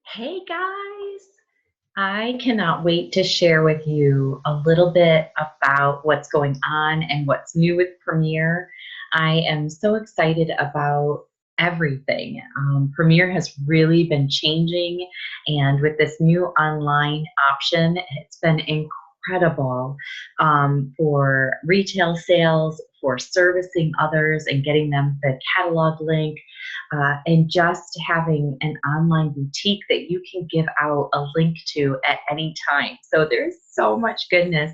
Hey guys, I cannot wait to share with you a little bit about what's going on and what's new with Premiere. I am so excited about everything. Premiere has really been changing, and with this new online option, it's been incredible for retail sales, for servicing others and getting them the catalog link, and just having an online boutique that you can give out a link to at any time. So there's so much goodness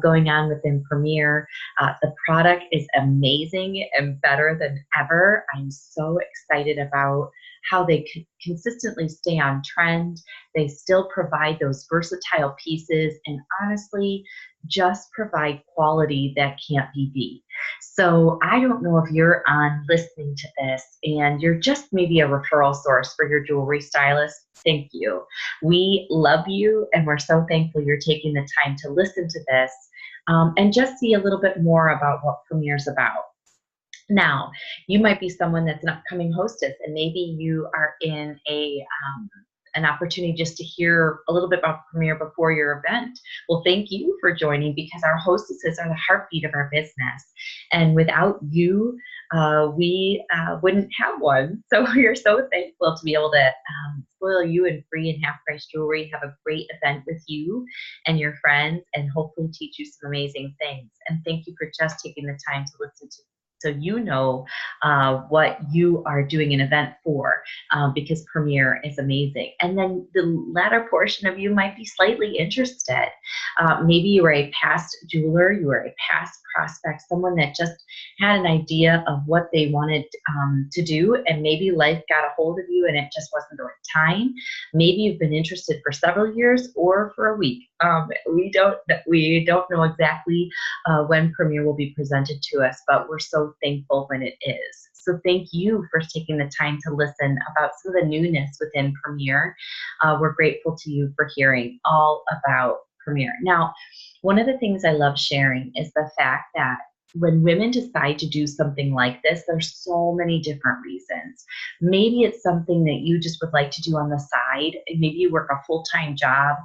going on within Premiere. The product is amazing and better than ever. I'm so excited about how they consistently stay on trend. They still provide those versatile pieces and honestly just provide quality that can't be beat. So I don't know if you're on listening to this and you're just maybe a referral source for your jewelry stylist. Thank you. We love you and we're so thankful you're taking the time to listen to this and just see a little bit more about what Premiere's about. Now, you might be someone that's an upcoming hostess, and maybe you are in an opportunity just to hear a little bit about Premiere before your event. Well, thank you for joining because our hostesses are the heartbeat of our business, and without you, we wouldn't have one. So we are so thankful to be able to spoil you in free and half price jewelry, have a great event with you and your friends, and hopefully teach you some amazing things. And thank you for just taking the time to listen to so you know what you are doing an event for, because Premiere is amazing. And then the latter portion of you might be slightly interested. Maybe you are a past jeweler, you are a past prospect, someone that just had an idea of what they wanted to do, and maybe life got a hold of you and it just wasn't the right time. Maybe you've been interested for several years or for a week. We don't know exactly when Premiere will be presented to us, but we're so thankful when it is. So thank you for taking the time to listen about some of the newness within Premiere. We're grateful to you for hearing all about Premiere. Now, one of the things I love sharing is the fact that when women decide to do something like this, there's so many different reasons. Maybe it's something that you just would like to do on the side. Maybe you work a full-time job,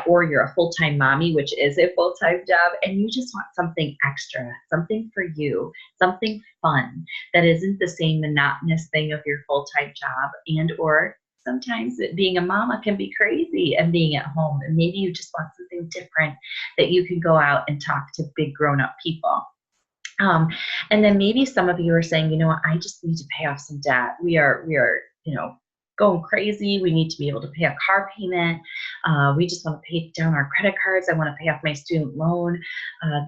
or you're a full-time mommy, which is a full-time job, and you just want something extra, something for you, something fun that isn't the same monotonous thing of your full-time job, and or sometimes being a mama can be crazy and being at home, and maybe you just want something different that you can go out and talk to big grown-up people. Um, and then maybe some of you are saying, you know what, I just need to pay off some debt. We are, going crazy. We need to be able to pay a car payment. We just want to pay down our credit cards. I want to pay off my student loan.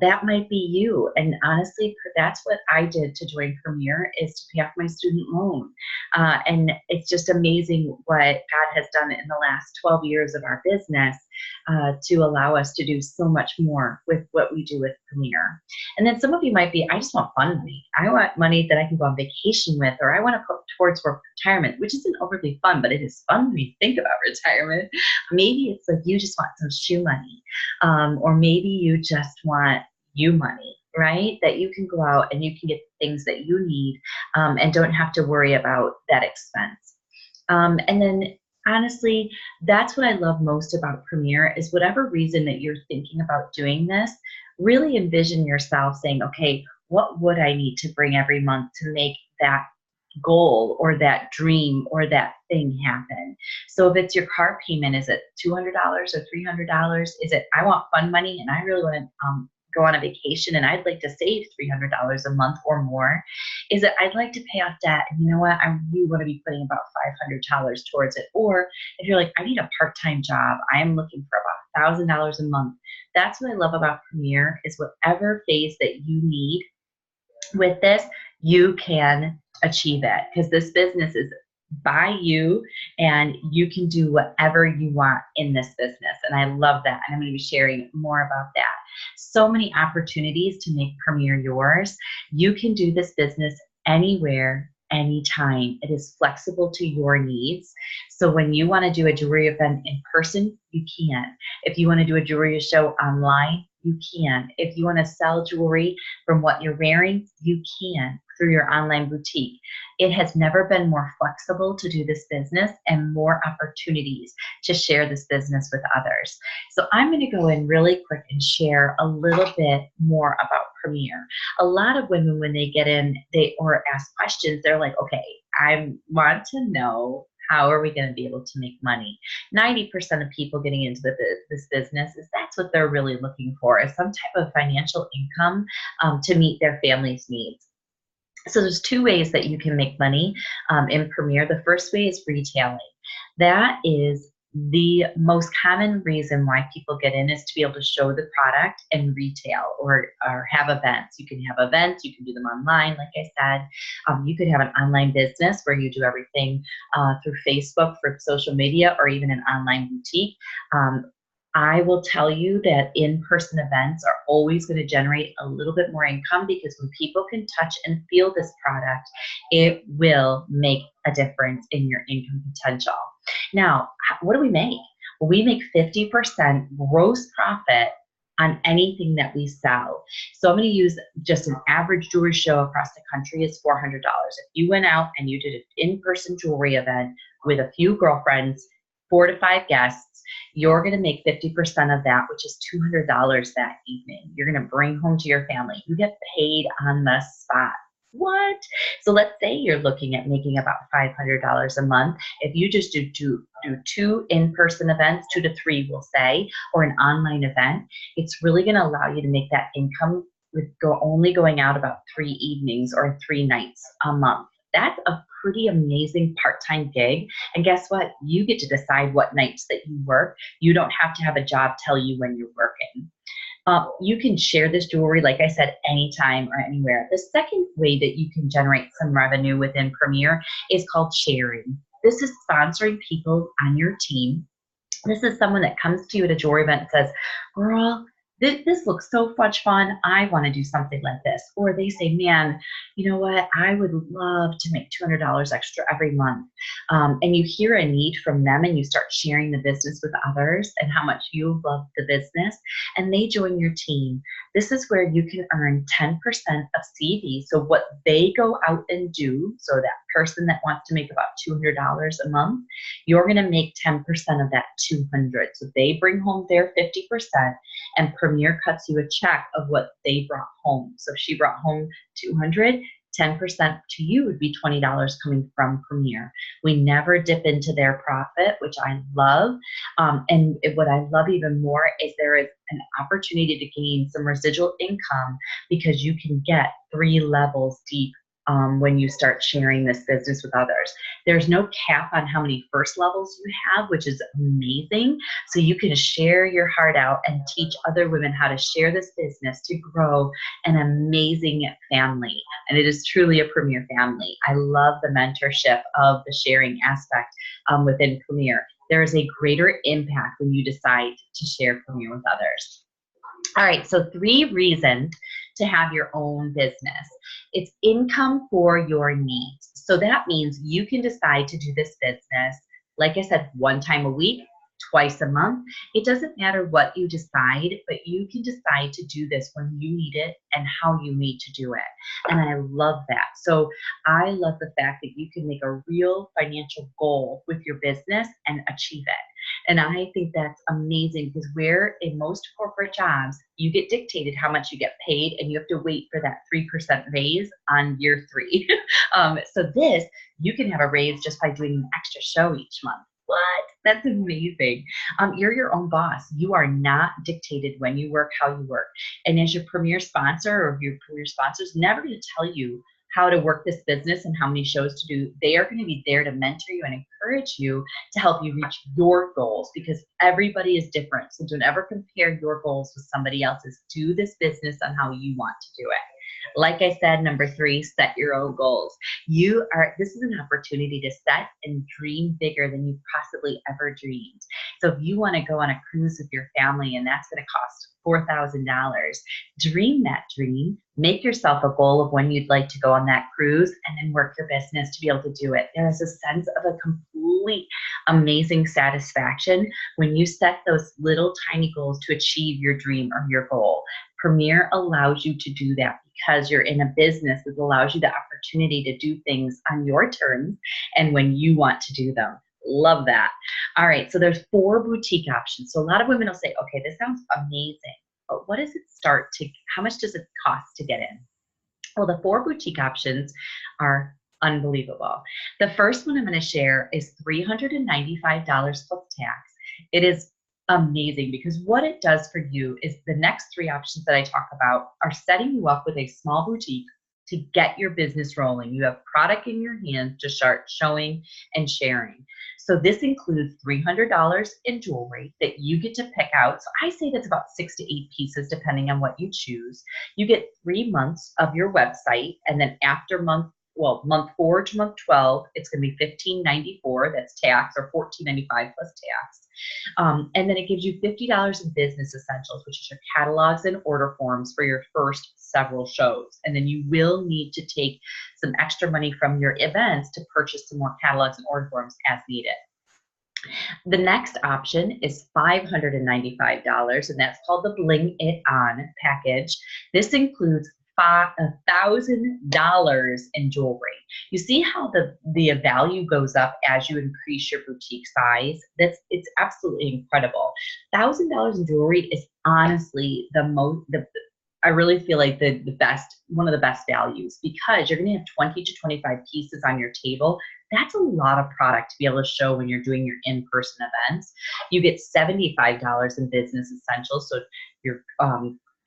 That might be you. And honestly, that's what I did to join Premiere, is to pay off my student loan. And it's just amazing what God has done in the last 12 years of our business to allow us to do so much more with what we do with Premiere. And then some of you might be, I just want fun money. I want money that I can go on vacation with, or I want to put towards for retirement, which isn't overly fun, but it is fun when you think about retirement. Maybe it's like you just want some shoe money, or maybe you just want you money, right? That you can go out and you can get things that you need, and don't have to worry about that expense. And then honestly, that's what I love most about Premiere is whatever reason that you're thinking about doing this, really envision yourself saying, okay, what would I need to bring every month to make that goal or that dream or that thing happen? So if it's your car payment, is it $200 or $300? Is it, I want fun money and I really want to go on a vacation and I'd like to save $300 a month or more? Is it, I'd like to pay off debt and you know what, I really want to be putting about $500 towards it? Or if you're like, I need a part-time job, I am looking for about $1,000 a month. That's what I love about Premiere, is whatever phase that you need with this, you can achieve it, because this business is by you and you can do whatever you want in this business. And I love that. And I'm going to be sharing more about that. So many opportunities to make Premiere yours. You can do this business anywhere, anytime. It is flexible to your needs. So when you want to do a jewelry event in person, you can. If you want to do a jewelry show online, you can. If you want to sell jewelry from what you're wearing, you can. through your online boutique. It has never been more flexible to do this business and more opportunities to share this business with others. So I'm going to go in really quick and share a little bit more about Premier. A lot of women, when they get in, or ask questions, they're like, okay, I want to know, how are we going to be able to make money? 90% of people getting into this business that's what they're really looking for, is some type of financial income to meet their family's needs. So there's two ways that you can make money in Premier. The first way is retailing. That is the most common reason why people get in, is to be able to show the product and retail, or have events. You can have events, you can do them online, like I said. You could have an online business where you do everything through Facebook, for social media, or even an online boutique. I will tell you that in-person events are always going to generate a little bit more income, because when people can touch and feel this product, it will make a difference in your income potential. Now, what do we make? Well, we make 50% gross profit on anything that we sell. So I'm going to use just an average jewelry show across the country is $400. If you went out and you did an in-person jewelry event with a few girlfriends, 4 to 5 guests, you're going to make 50% of that, which is $200 that evening. You're going to bring home to your family. You get paid on the spot. What? So let's say you're looking at making about $500 a month. If you just do two in-person events, 2 to 3, we'll say, or an online event, it's really going to allow you to make that income with only going out about 3 evenings or 3 nights a month. That's a pretty amazing part-time gig. And guess what? You get to decide what nights that you work. You don't have to have a job tell you when you're working. You can share this jewelry, like I said, anytime or anywhere. The second way that you can generate some revenue within Premier is called sharing. This is sponsoring people on your team. This is someone that comes to you at a jewelry event and says, girl, this looks so much fun. I want to do something like this. Or they say, man, you know what? I would love to make $200 extra every month. And you hear a need from them, and you start sharing the business with others and how much you love the business, and they join your team. This is where you can earn 10% of CV. So what they go out and do, so that person that wants to make about $200 a month, you're going to make 10% of that 200. So they bring home their 50%, and Premier cuts you a check of what they brought home. So if she brought home 200, 10% to you would be $20 coming from Premier. We never dip into their profit, which I love. And what I love even more is there is an opportunity to gain some residual income, because you can get 3 levels deep when you start sharing this business with others. There's no cap on how many first levels you have, which is amazing. So you can share your heart out and teach other women how to share this business to grow an amazing family. And it is truly a Premier family. I love the mentorship of the sharing aspect within Premier. There is a greater impact when you decide to share Premier with others. All right, so 3 reasons to have your own business. It's income for your needs. So that means you can decide to do this business, like I said, 1 time a week, twice a month. It doesn't matter what you decide, but you can decide to do this when you need it and how you need to do it. And I love that. So I love the fact that you can make a real financial goal with your business and achieve it. And I think that's amazing, because where in most corporate jobs, you get dictated how much you get paid, and you have to wait for that 3% raise on year 3. So this, you can have a raise just by doing an extra show each month. What? That's amazing. You're your own boss. You are not dictated when you work, how you work. And as your Premier sponsor, or your Premier sponsor is never going to tell you how to work this business and how many shows to do. They are going to be there to mentor you and encourage you to help you reach your goals, because everybody is different. So don't ever compare your goals with somebody else's. Do this business on how you want to do it. Like I said, number 3, set your own goals. This is an opportunity to set and dream bigger than you possibly ever dreamed. So if you want to go on a cruise with your family, and that's going to cost $4,000, dream that dream, make yourself a goal of when you'd like to go on that cruise, and then work your business to be able to do it. There is a sense of a complete amazing satisfaction when you set those little tiny goals to achieve your dream or your goal. Premier allows you to do that because you're in a business that allows you the opportunity to do things on your terms and when you want to do them. Love that. All right, so there's 4 boutique options. So a lot of women will say, okay, this sounds amazing, but what does it start to, how much does it cost to get in? Well, the 4 boutique options are unbelievable. The first one I'm going to share is $395 plus tax. It is amazing because what it does for you is the next 3 options that I talk about are setting you up with a small boutique to get your business rolling. You have product in your hands to start showing and sharing. So this includes $300 in jewelry that you get to pick out. So I say that's about 6 to 8 pieces, depending on what you choose. You get 3 months of your website, and then after month 4 to month 12, it's going to be $15.94. That's tax, or $14.95 plus tax. And then it gives you $50 in business essentials, which is your catalogs and order forms for your first several shows. And then you will need to take some extra money from your events to purchase some more catalogs and order forms as needed. The next option is $595, and that's called the Bling It On package. This includes $1,000 in jewelry. You see how the value goes up as you increase your boutique size? It's absolutely incredible. $1,000 in jewelry is honestly I really feel like one of the best values, because you're going to have 20 to 25 pieces on your table. That's a lot of product to be able to show when you're doing your in-person events. You get $75 in business essentials. So your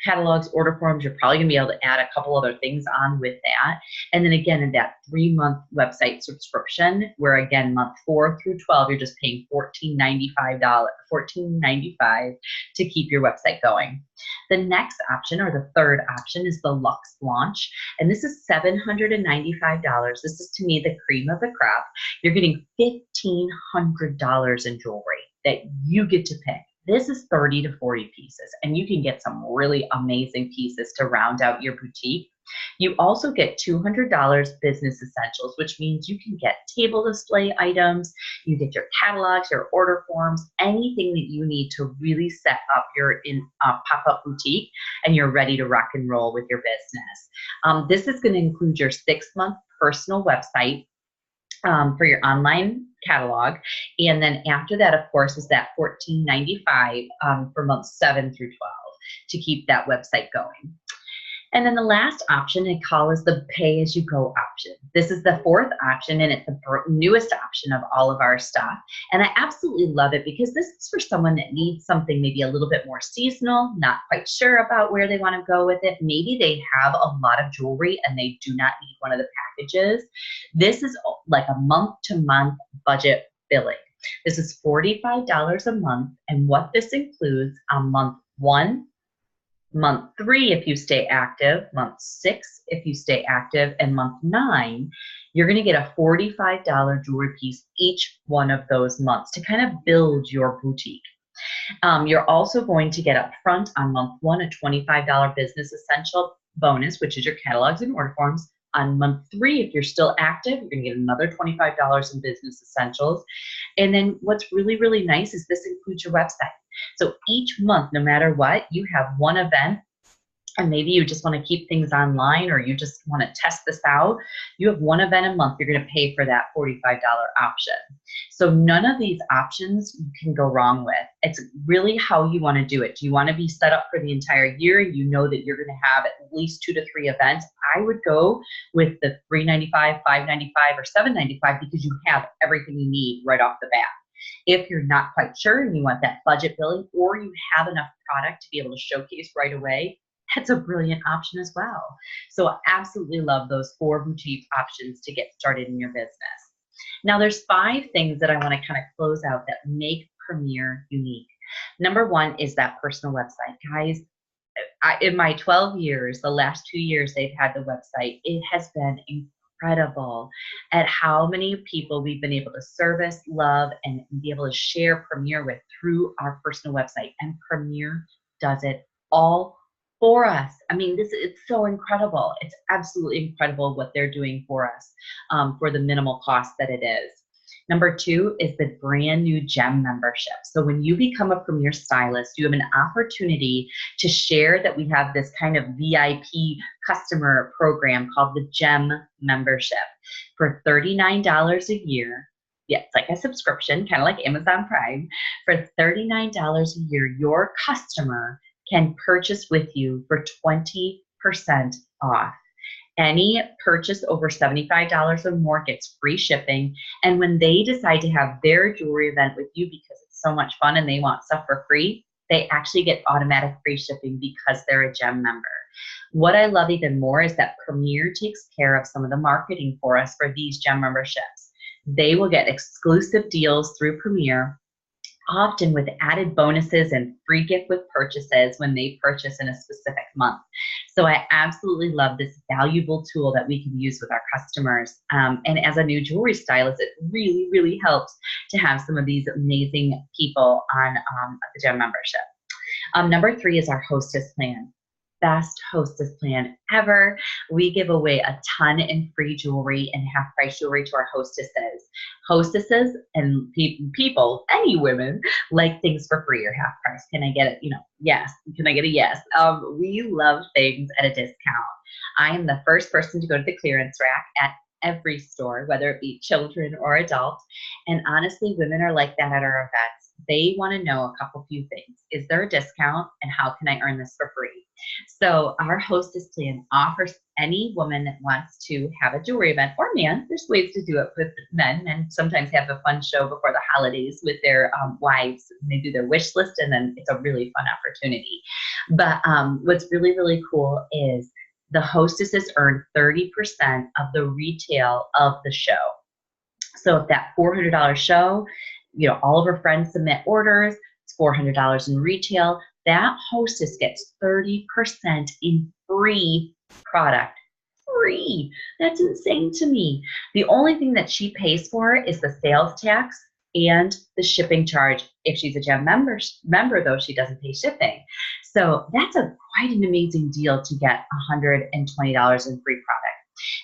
catalogs, order forms, you're probably going to be able to add a couple other things on with that. And then again, in that 3-month website subscription, where again, month 4 through 12, you're just paying $14.95 to keep your website going. The next option, or the third option, is the Luxe Launch. And this is $795. This is, to me, the cream of the crop. You're getting $1,500 in jewelry that you get to pick. This is 30 to 40 pieces, and you can get some really amazing pieces to round out your boutique. You also get $200 business essentials, which means you can get table display items, you get your catalogs, your order forms, anything that you need to really set up your pop-up boutique, and you're ready to rock and roll with your business. This is going to include your 6-month personal website for your online catalog. And then after that, of course, is that $14.95 for months 7 through 12 to keep that website going. And then the last option I call is the pay-as-you-go option. This is the 4th option, and it's the newest option of all of our stuff. And I absolutely love it because this is for someone that needs something maybe a little bit more seasonal, not quite sure about where they want to go with it. Maybe they have a lot of jewelry and they do not need one of the packages. This is like a month-to-month budget billing. This is $45 a month, and what this includes on month 1, month 3 if you stay active, month 6 if you stay active, and month 9, you're going to get a $45 jewelry piece each one of those months to kind of build your boutique. You're also going to get up front on month 1 a $25 business essential bonus, which is your catalogs and order forms. On month 3, if you're still active, you're going to get another $25 in business essentials. And then what's really, really nice is this includes your website. So each month, no matter what, you have one event, and maybe you just want to keep things online, or you just want to test this out. You have one event a month, you're going to pay for that $45 option. So none of these options you can go wrong with. It's really how you want to do it. Do you want to be set up for the entire year? You know that you're going to have at least 2 to 3 events. I would go with the $395, $595, or $795 because you have everything you need right off the bat. If you're not quite sure and you want that budget billing, or you have enough product to be able to showcase right away, that's a brilliant option as well. So I absolutely love those 4 boutique options to get started in your business. Now there's 5 things that I want to kind of close out that make Premier unique. Number 1 is that personal website. Guys, in my 12 years, the last 2 years they've had the website, it has been incredible at how many people we've been able to service, love, and be able to share Premier with through our personal website. And Premier does it all for us. I mean, it's so incredible. It's absolutely incredible what they're doing for us for the minimal cost that it is. Number two is the brand new GEM membership. So when you become a Premier stylist, you have an opportunity to share that we have this kind of VIP customer program called the GEM membership for $39 a year. Yeah, it's like a subscription, kind of like Amazon Prime. For $39 a year, your customer can purchase with you for 20% off. Any purchase over $75 or more gets free shipping. And when they decide to have their jewelry event with you because it's so much fun and they want stuff for free, they actually get automatic free shipping because they're a GEM member. What I love even more is that Premier takes care of some of the marketing for us for these GEM memberships. They will get exclusive deals through Premier, often with added bonuses and free gift with purchases when they purchase in a specific month. So I absolutely love this valuable tool that we can use with our customers. And as a new jewelry stylist, it really, really helps to have some of these amazing people on the GEM membership. Number three is our hostess plan. Best hostess plan ever. We give away a ton in free jewelry and half price jewelry to our hostesses. Hostesses and people, any women, like things for free or half price. Can I get it? Yes. Can I get a yes? We love things at a discount. I am the first person to go to the clearance rack at every store, whether it be children or adults. And honestly, women are like that at our events. They want to know a few things. Is there a discount, and how can I earn this for free? So our hostess plan offers any woman that wants to have a jewelry event, or man, there's ways to do it with men, and sometimes have a fun show before the holidays with their wives. They do their wish list, and then it's a really fun opportunity. But what's really, really cool is the hostesses earn 30% of the retail of the show. So if that $400 show, all of her friends submit orders, it's $400 in retail, that hostess gets 30% in free product. Free. That's insane to me. The only thing that she pays for is the sales tax and the shipping charge. If she's a GEM member, though, she doesn't pay shipping. So that's quite an amazing deal to get $120 in free product.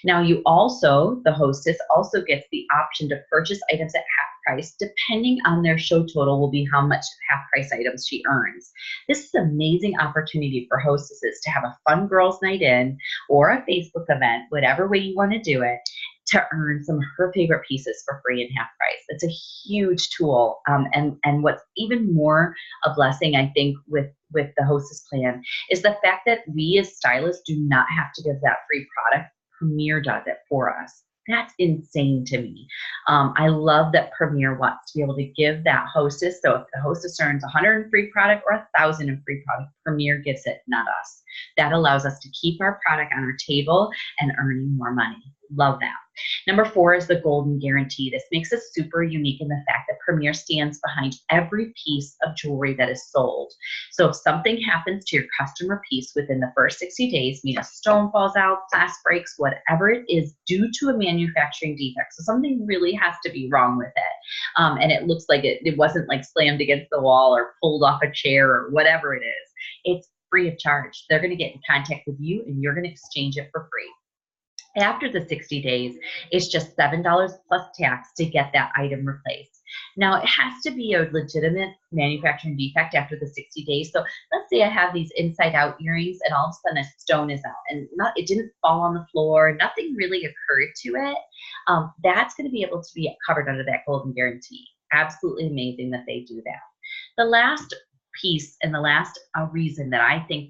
Now the hostess also gets the option to purchase items at half price. Depending on their show total will be how much half price items she earns. This is an amazing opportunity for hostesses to have a fun girls' night in or a Facebook event, whatever way you want to do it, to earn some of her favorite pieces for free and half price. It's a huge tool. And what's even more a blessing, I think, with the hostess plan is the fact that we as stylists do not have to give that free product. Premier does it for us. That's insane to me. I love that Premier wants to be able to give that hostess. So if the hostess earns 100 in free product or 1,000 in free product, Premier gives it, not us. That allows us to keep our product on our table and earning more money. Love that. Number four is the golden guarantee. This makes us super unique in the fact that Premier stands behind every piece of jewelry that is sold. So if something happens to your customer piece within the first 60 days, meaning a stone falls out, glass breaks, whatever it is, due to a manufacturing defect, so something really has to be wrong with it, and it looks like it wasn't like slammed against the wall or pulled off a chair or whatever it is, it's free of charge. They're going to get in contact with you and you're going to exchange it for free. After the 60 days, it's just $7 plus tax to get that item replaced. Now, it has to be a legitimate manufacturing defect after the 60 days. So let's say I have these inside out earrings and all of a sudden a stone is out and it didn't fall on the floor, nothing really occurred to it. That's going to be able to be covered under that golden guarantee. Absolutely amazing that they do that. The last piece and the last reason that I think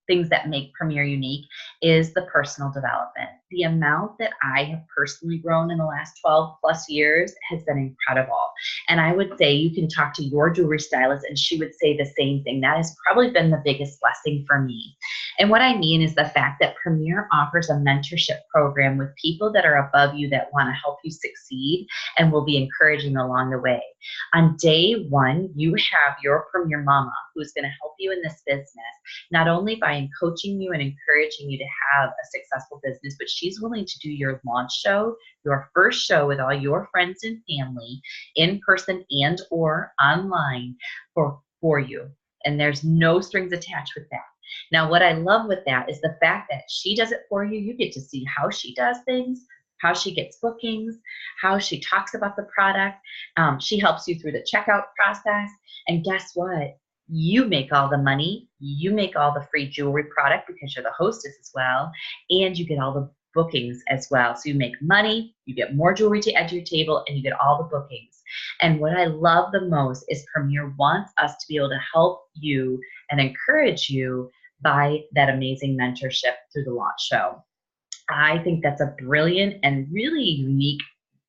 things that make Premier unique is the personal development. The amount that I have personally grown in the last 12 plus years has been incredible. And I would say you can talk to your jewelry stylist and she would say the same thing. That has probably been the biggest blessing for me. And what I mean is the fact that Premier offers a mentorship program with people that are above you that want to help you succeed and will be encouraging along the way. On day one, you have your Premier Mama who's going to help you in this business, not only by coaching you and encouraging you to have a successful business, but she's willing to do your launch show, your first show with all your friends and family, in person and or online for you. And there's no strings attached with that. Now, what I love with that is the fact that she does it for you. You get to see how she does things, how she gets bookings, how she talks about the product. She helps you through the checkout process. And guess what? You make all the money. You make all the free jewelry product because you're the hostess as well. And you get all the bookings as well. So you make money, you get more jewelry to add to your table, and you get all the bookings. And what I love the most is Premier wants us to be able to help you and encourage you by that amazing mentorship through the launch show. I think that's a brilliant and really unique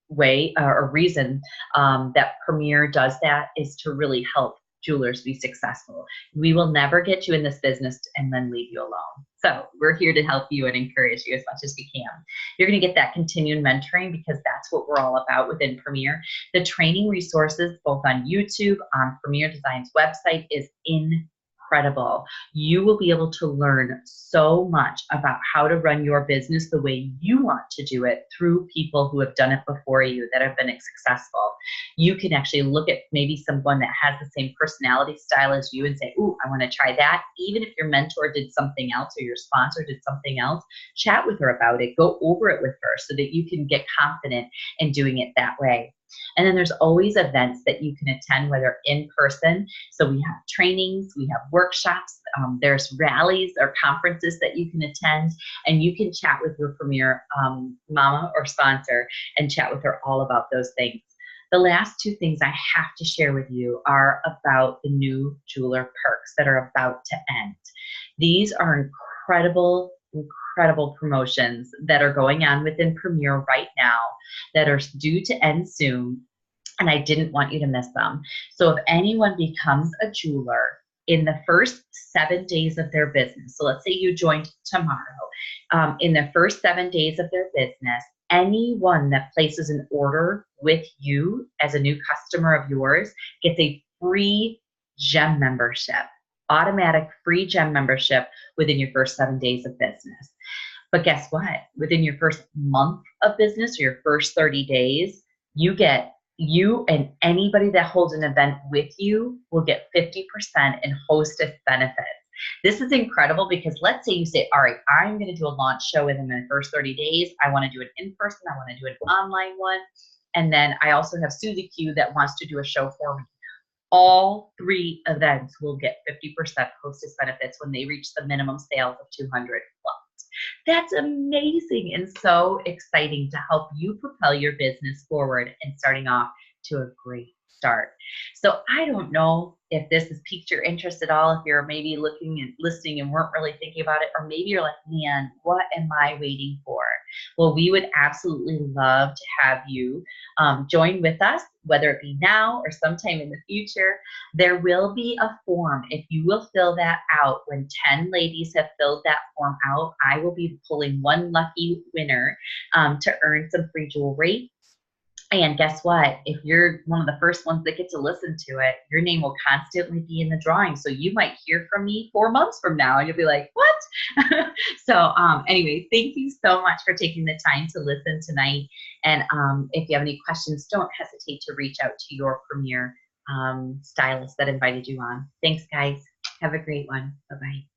way or reason that Premier does that, is to really help jewelers be successful. We will never get you in this business and then leave you alone. So we're here to help you and encourage you as much as we can. You're going to get that continued mentoring because that's what we're all about within Premier. The training resources, both on YouTube, on Premier Design's website, is incredible. You will be able to learn so much about how to run your business the way you want to do it through people who have done it before you that have been successful. You can actually look at maybe someone that has the same personality style as you and say, ooh, I want to try that. Even if your mentor did something else or your sponsor did something else, chat with her about it. Go over it with her so that you can get confident in doing it that way. And then there's always events that you can attend, whether in person. So we have trainings, we have workshops, there's rallies or conferences that you can attend, and you can chat with your Premier mama or sponsor and chat with her all about those things. The last two things I have to share with you are about the new jeweler perks that are about to end. These are incredible promotions that are going on within Premier right now that are due to end soon, and I didn't want you to miss them. So if anyone becomes a jeweler in the first 7 days of their business, so let's say you joined tomorrow, in the first 7 days of their business, anyone that places an order with you as a new customer of yours gets a free gem membership. Automatic free gem membership within your first 7 days of business. But guess what? Within your first month of business or your first 30 days, you and anybody that holds an event with you will get 50% in hostess benefits. This is incredible because let's say you say, all right, I'm going to do a launch show within the first 30 days. I want to do it in person. I want to do an online one. And then I also have Susie Q that wants to do a show for me. All 3 events will get 50% hostess benefits when they reach the minimum sales of 200 plus. That's amazing and so exciting to help you propel your business forward and starting off to a great start. So I don't know if this has piqued your interest at all, if you're maybe looking and listening and weren't really thinking about it, or maybe you're like, man, what am I waiting for? Well, we would absolutely love to have you join with us, whether it be now or sometime in the future. There will be a form. If you will fill that out, when 10 ladies have filled that form out, I will be pulling one lucky winner to earn some free jewelry. And guess what? If you're one of the first ones that get to listen to it, your name will constantly be in the drawing. So you might hear from me 4 months from now and you'll be like, what? So anyway, thank you so much for taking the time to listen tonight. And if you have any questions, don't hesitate to reach out to your Premier stylist that invited you on. Thanks, guys. Have a great one. Bye-bye.